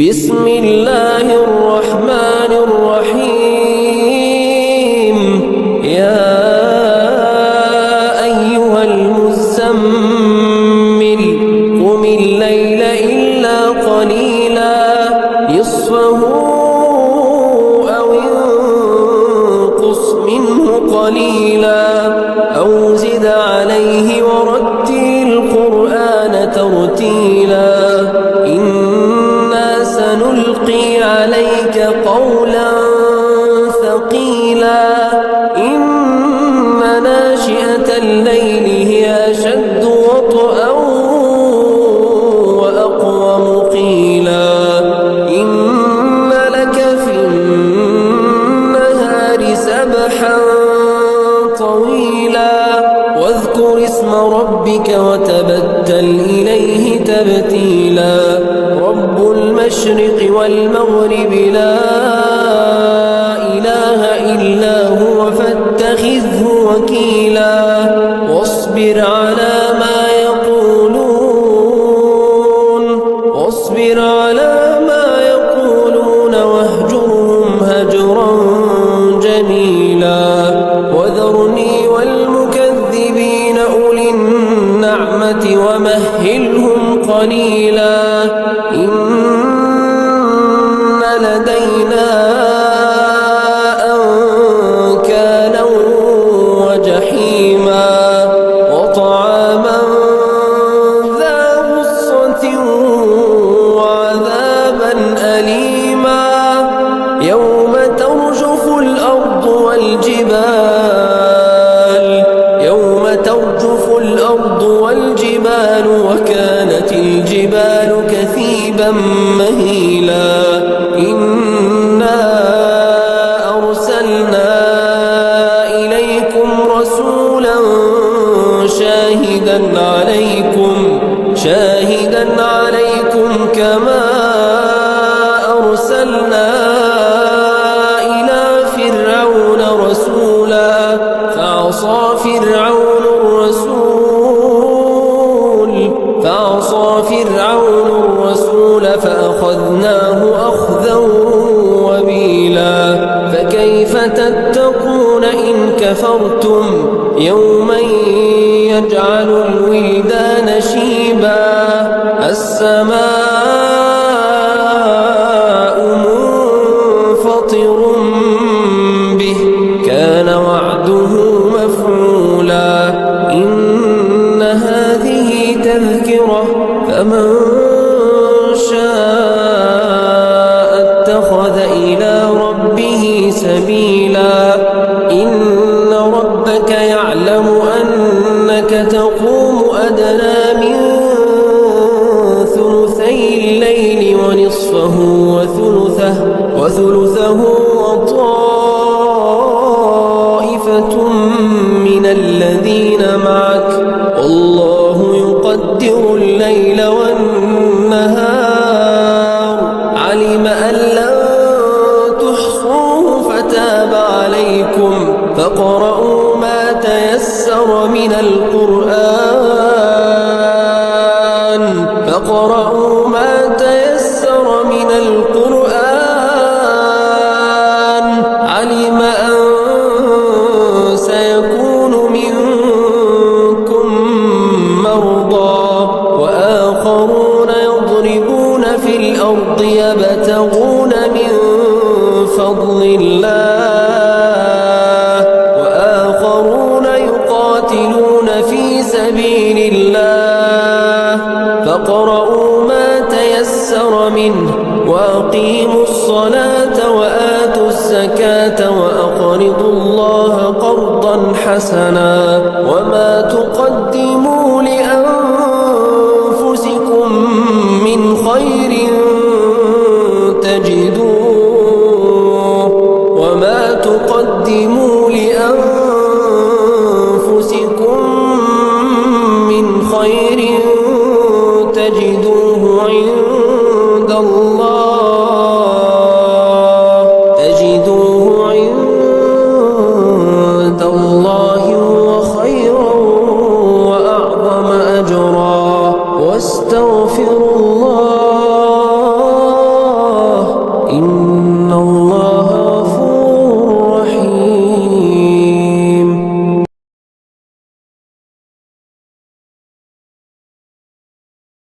بسم الله الرحمن الرحيم. يا أيها المزمل قم الليل إلا قليلا نصفه أو انقص منه قليلا أو زد عليه ورتل القرآن ترتيلا. سنلقي عليك قولا ثقيلا. إن ناشئة الليل هي أشد وطئا وأقوم قيلا. إن لك في النهار سبحا طويلا. واذكر اسم ربك وتبتل إليه تبتيلا. رب المشرق والمغرب لا إله إلا هو فاتخذه وكيلا. واصبر على ما يقولون واهجرهم هجرا جميلا. وذرني والمكذبين أولي النعمة ومهلهم قليلا. إن لدينا أنكالا وجحيما وطعاما ذا غصة وعذابا أليما. يوم ترجف الأرض والجبال وكانت الجبال كثيبا مهيلا. إنا أرسلنا إليكم رسولا شاهدا عليكم كما أرسلنا إلى فرعون رسولا. فعصى فرعون الرسول فأخذناه أخذا وبيلا. فكيف تتقون إن كفرتم يوما يجعل الولدان شيبا. السماء منفطر به كان وعده مفعولا. إن هذه تذكرة فمن شاء اتخذ إلى ربه سبيلا. إن ربك يعلم أنك تقوم أدنى من ثلثي الليل ونصفه وثلثه وطائفة من الذين معك والله يقدر الليل والنهار. علم أن لن تحصوه فتاب عليكم فاقرؤوا ما تيسر من القرآن. علم أن سيكون منكم مرضى وآخرون يضربون في الأرض يبتغون من فضل الله وآخرون يقاتلون في سبيل الله. فاقرؤوا ما تيسر منه وأقيموا الصلاة وآتوا الزكاة وأقرضوا الله قرضا حسنا. وما تقدموا لأنفسكم من خير